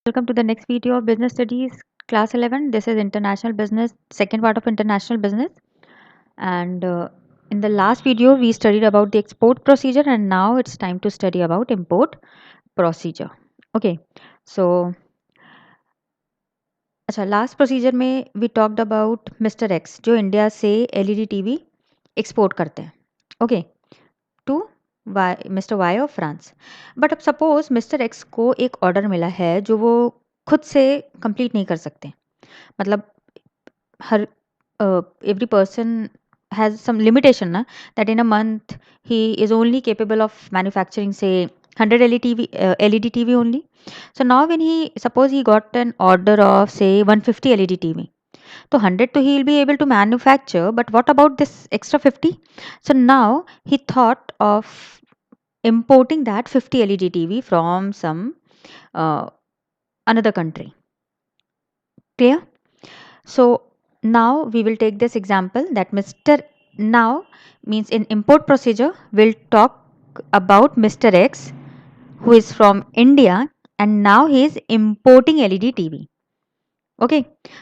Welcome to the next video of Business Studies Class 11. This is International Business, second part of International Business. And in the last video, we studied about the export procedure, and now it's time to study about import procedure. Okay, so अच्छा last procedure में we talked about mister X जो India से LED TV export करते हैं okay to mister Y of France but अब suppose mister X को एक order मिला है जो वो खुद से कंप्लीट नहीं कर सकते मतलब हर every person has some limitation na that in a month he is only capable of manufacturing say 100 LED TV only. So now when he suppose he got an order of say 150 LED TV, so 100 to he will be able to manufacture, but what about this extra 50? So now he thought of importing that 50 LED TV from some another country. Clear? So now we will take this example that Mr. Now means in import procedure we'll talk about Mr. X who is from India and now he is importing LED TV. Okay,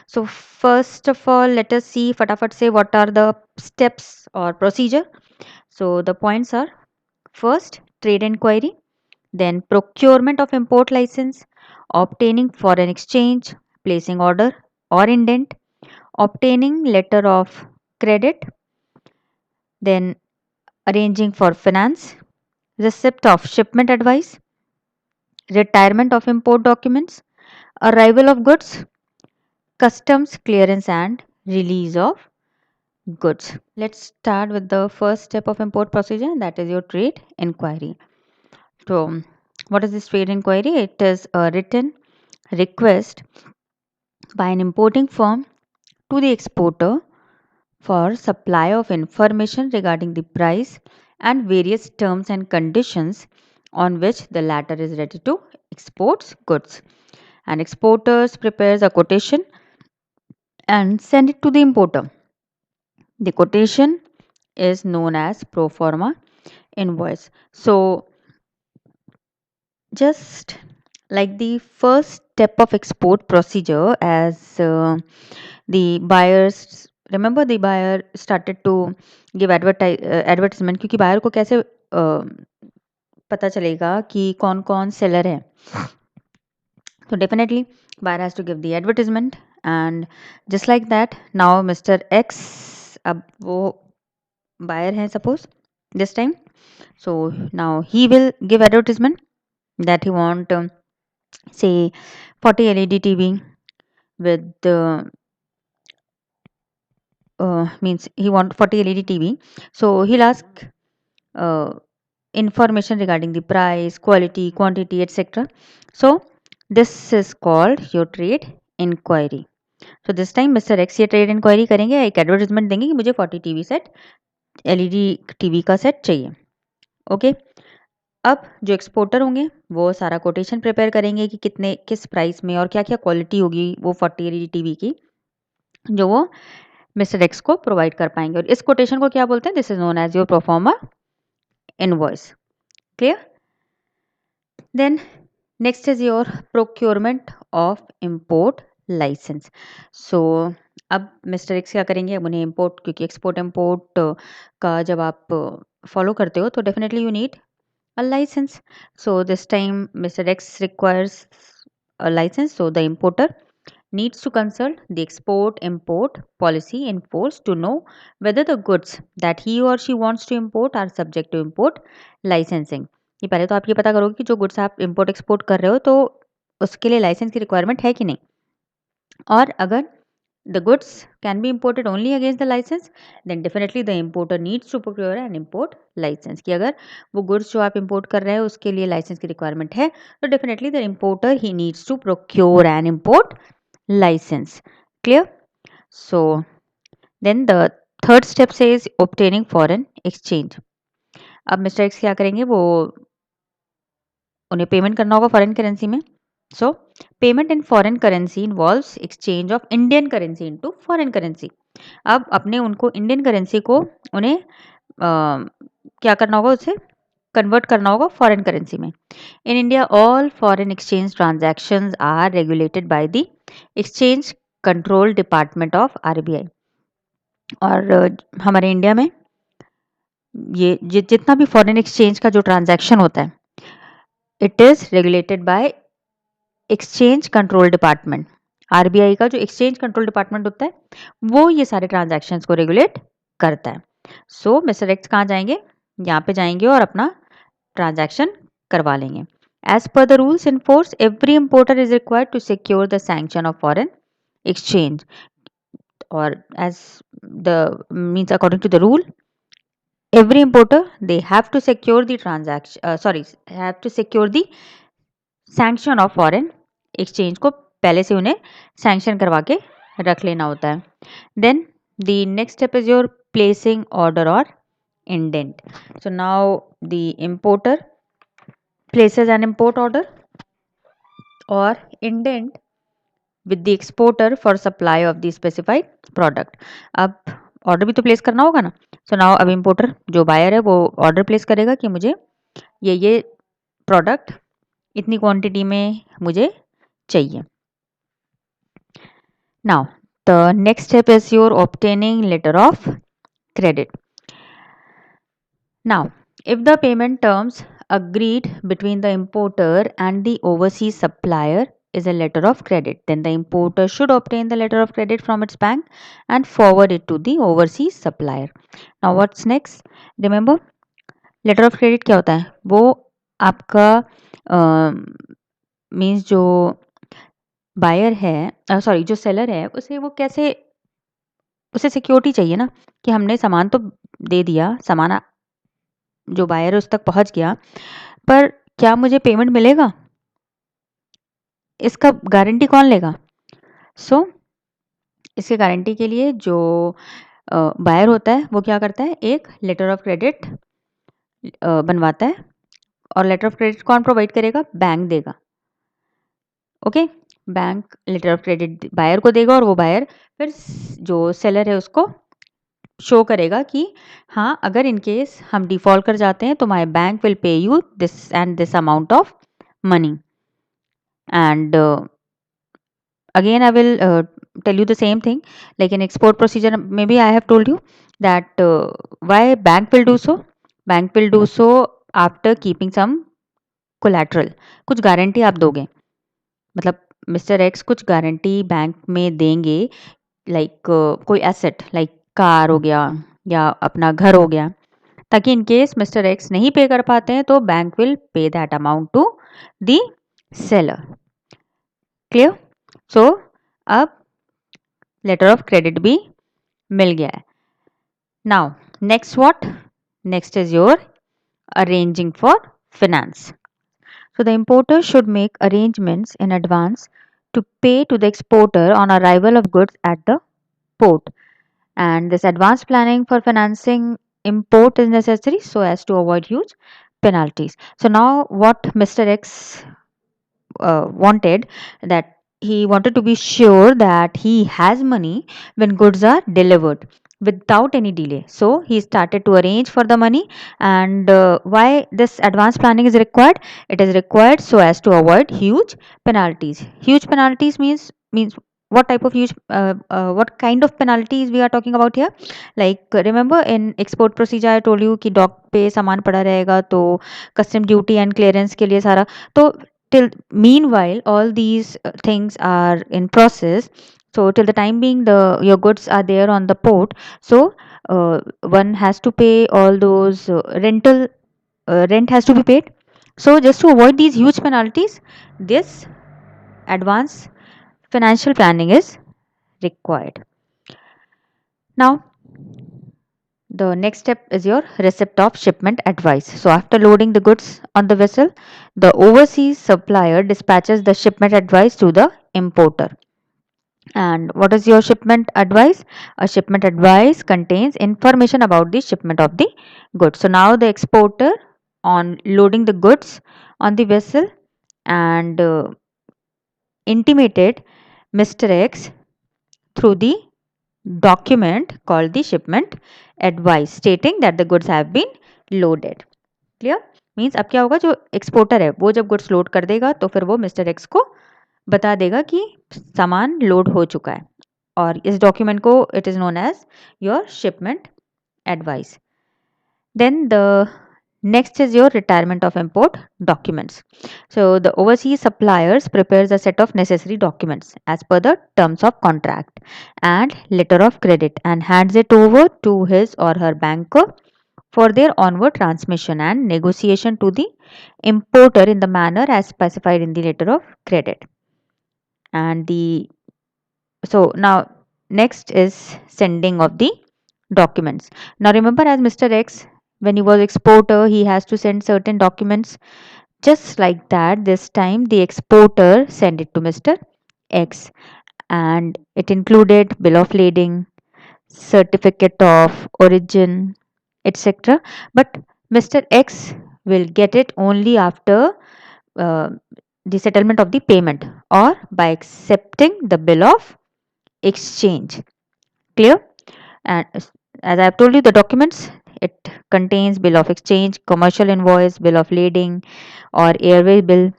so first of all let us see fatafat say what are the steps or procedure. So the points are first trade inquiry, then procurement of import license, obtaining foreign exchange, placing order or indent, obtaining letter of credit, then arranging for finance, receipt of shipment advice, retirement of import documents, arrival of goods, customs clearance and release of goods. Let's start with the first step of import procedure, that is your trade inquiry. So what is this trade inquiry? It is a written request by an importing firm to the exporter for supply of information regarding the price and various terms and conditions on which the latter is ready to export goods. And exporters prepares a quotation and send it to the importer. The quotation is known as pro forma invoice. So just like the first step of export procedure, as the buyers remember the buyer started to give advertisement क्योंकि buyer को कैसे पता चलेगा कि कौन कौन seller है. So definitely buyer has to give the advertisement and just like that now Mr. X अब वो buyer है suppose this time, so now he will give advertisement that he want say 40 LED TV with means he want 40 LED TV. So he'll ask information regarding the price, quality, quantity, etc. So this is called your trade inquiry. So this time Mr. X ये trade inquiry करेंगे, एक advertisement देंगे कि मुझे 40 TV set LED TV का set चाहिए. Okay अब जो एक्सपोर्टर होंगे वो सारा कोटेशन प्रिपेयर करेंगे कि कितने किस प्राइस में और क्या क्या क्वालिटी होगी वो 40 LED TV की जो वो मिस्टर एक्स को प्रोवाइड कर पाएंगे और इस कोटेशन को क्या बोलते हैं? This is known as your pro forma invoice. Clear? Then next is your procurement of import licence. So अब मिस्टर एक्स क्या करेंगे? अब उन्हें इंपोर्ट क्योंकि एक्सपोर्ट इंपोर्ट का जब आप फॉलो करते हो तो definitely you need a license. So this time Mr. X requires a license, so the importer needs to consult the export import policy in force to know whether the goods that he or she wants to import are subject to import licensing. ये पहले तो आप ये पता करोगे कि जो goods आप इंपोर्ट एक्सपोर्ट कर रहे हो तो उसके लिए लाइसेंस की रिक्वायरमेंट है कि नहीं, और अगर the goods can be imported only against the license, then definitely the importer needs to procure an import license. कि अगर वो goods जो आप import कर रहे हैं उसके लिए license की requirement है तो definitely the importer he needs to procure an import license. Clear? So then the third step says obtaining foreign exchange. अब Mr. X क्या करेंगे? वो उन्हें पेमेंट करना होगा फॉरेन करेंसी में. So payment in foreign currency involves exchange of Indian currency into foreign currency. अब अपने उनको इंडियन करेंसी को उन्हें क्या करना होगा? उससे कन्वर्ट करना होगा फॉरेन करेंसी में. In India all foreign exchange transactions are regulated by the exchange control department of RBI. और हमारे इंडिया में ये जितना भी फॉरेन एक्सचेंज का जो ट्रांजैक्शन होता है, it is regulated by exchange control department. RBI का जो एक्सचेंज कंट्रोल डिपार्टमेंट होता है वो ये सारे ट्रांजैक्शंस को रेगुलेट करता है. सो मिस्टर एक्स कहाँ जाएंगे, यहाँ पे जाएंगे और अपना ट्रांजैक्शन करवा लेंगे. As per the rules in force, every importer is required to secure the sanction of foreign exchange, or as the means according to the rule, every importer they have to secure the transaction, have to secure the sanction of foreign exchange को पहले से उन्हें sanction करवा के रख लेना होता है. Then the next step is your placing order or indent. So now the importer places an import order or indent with the exporter for supply of the specified product. अब ऑर्डर भी तो place करना होगा ना. So now अब importer जो buyer है वो ऑर्डर प्लेस करेगा कि मुझे ये प्रोडक्ट इतनी क्वांटिटी में मुझे चाहिए. Now the next step is your obtaining letter of credit. Now, if the payment terms agreed between the importer and the overseas supplier is a letter of credit, then the importer should obtain the letter of credit from its bank and forward it to the overseas supplier. Now, what's next? Remember, letter of credit क्या होता है? वो आपका means जो buyer है sorry जो seller है उसे वो कैसे उसे सिक्योरिटी चाहिए ना कि हमने सामान तो दे दिया, सामान जो बायर है उस तक पहुंच गया, पर क्या मुझे पेमेंट मिलेगा, इसका गारंटी कौन लेगा. सो इसके गारंटी के लिए जो बायर होता है वो क्या करता है, एक लेटर ऑफ क्रेडिट बनवाता है. और लेटर ऑफ क्रेडिट कौन प्रोवाइड करेगा, बैंक देगा. Okay, bank letter of credit buyer को देगा और वो बायर फिर जो सेलर है उसको शो करेगा कि हाँ अगर इन केस हम डिफॉल्ट कर जाते हैं तो माय बैंक विल पे you this and this amount of money. And again I will tell you the same thing, like in export procedure maybe I have told you that why bank will do so. Bank will do so after keeping some collateral. कुछ guarantee आप दोगे, मतलब mister x कुछ guarantee bank में देंगे, like कोई asset like car हो गया या अपना घर हो गया, ताकि इन केस मिस्टर एक्स नहीं पे कर पाते हैं तो bank will pay that amount to the seller. Clear. So अब लेटर ऑफ क्रेडिट भी मिल गया है. Now next what, next is your arranging for finance. So the importer should make arrangements in advance to pay to the exporter on arrival of goods at the port. And this advanced planning for financing import is necessary so as to avoid huge penalties. So now what Mr. X wanted, that he wanted to be sure that he has money when goods are delivered without any delay. So he started to arrange for the money. And why this advanced planning is required? It is required so as to avoid huge penalties. Huge penalties means what type of huge what kind of penalties we are talking about here. Like remember in export procedure I told you कि dock पे सामान पड़ा रहेगा तो custom duty and clearance के लिए सारा, तो till meanwhile all these things are in process. So till the time being your goods are there on the port, so one has to pay all those rent has to be paid. So just to avoid these huge penalties, this advanced financial planning is required. Now the next step is your receipt of shipment advice. So after loading the goods on the vessel, the overseas supplier dispatches the shipment advice to the importer. And what is your shipment advice? A shipment advice contains information about the shipment of the goods. So now the exporter, on loading the goods on the vessel, and intimated Mr. X through the document called the shipment advice stating that the goods have been loaded. Clear? Means अब क्या होगा, जो exporter है वो जब goods load कर देगा तो फिर वो मिस्टर एक्स को बता देगा कि सामान लोड हो चुका है, और इस डॉक्यूमेंट को it is known as your shipment advice. Then the next is your retirement of import documents. So the overseas suppliers prepares a set of necessary documents as per the terms of contract and letter of credit and hands it over to his or her banker for their onward transmission and negotiation to the importer in the manner as specified in the letter of credit. And the so now next is sending of the documents. Now remember, as Mr. X, when he was exporter, he has to send certain documents. Just like that, this time the exporter sent it to Mr. X, and it included bill of lading, certificate of origin, etc. But Mr. X will get it only after uh, the settlement of the payment or by accepting the bill of exchange. Clear? And as I have told you, the documents, it contains bill of exchange, commercial invoice, bill of lading or airway bill,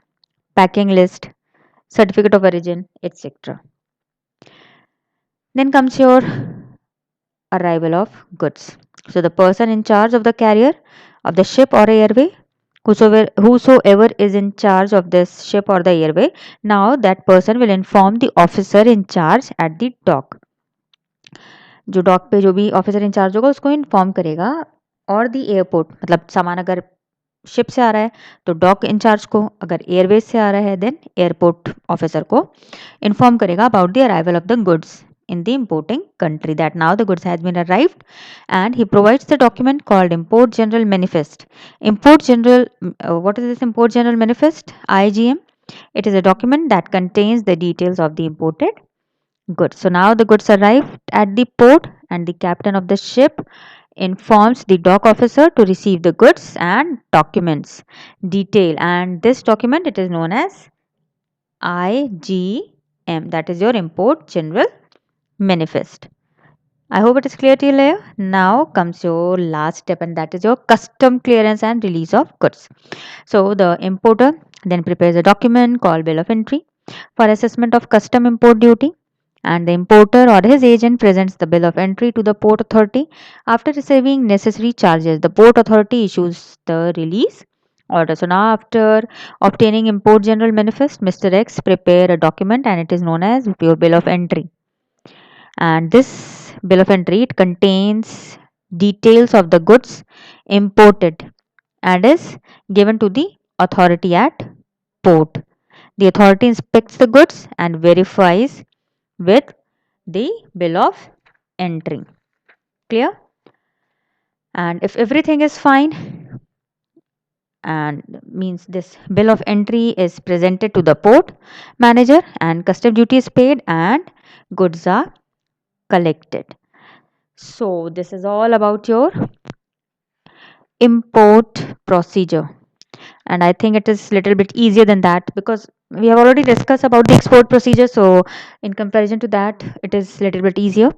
packing list, certificate of origin, etc. Then comes your arrival of goods. So the person in charge of the carrier of the ship or airway, whosoever is in charge of this ship or the airway, now that person will inform the officer in charge at the dock. जो dock पे जो भी officer in charge होगा उसको inform करेगा, और दी airport, मतलब सामान अगर शिप से आ रहा है तो डॉक इंचार्ज को, अगर एयरवेज से आ रहा है देन एयरपोर्ट ऑफिसर को इन्फॉर्म करेगा about the arrival of the goods in the importing country, that now the goods has been arrived, and he provides the document called import general manifest. Import general, what is this import general manifest? IGM. It is a document that contains the details of the imported goods. So now the goods arrived at the port and the captain of the ship informs the dock officer to receive the goods and documents detail, and this document, it is known as IGM, that is your import general manifest. I hope it is clear to you here. Now comes your last step, and that is your custom clearance and release of goods. So the importer then prepares a document called bill of entry for assessment of custom import duty, and the importer or his agent presents the bill of entry to the port authority. After receiving necessary charges, the port authority issues the release order. So now after obtaining import general manifest, Mr. X prepare a document and it is known as your bill of entry. And this bill of entry, it contains details of the goods imported and is given to the authority at port. The authority inspects the goods and verifies with the bill of entry. Clear? And if everything is fine, and means this bill of entry is presented to the port manager and custom duty is paid and goods are collected. So this is all about your import procedure, and I think it is little bit easier than that because we have already discussed about the export procedure. So in comparison to that, it is little bit easier,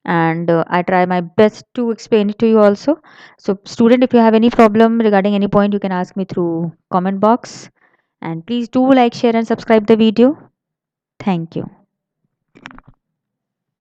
and I try my best to explain it to you also. So student, if you have any problem regarding any point, you can ask me through comment box, and please do like, share and subscribe the video. Thank you.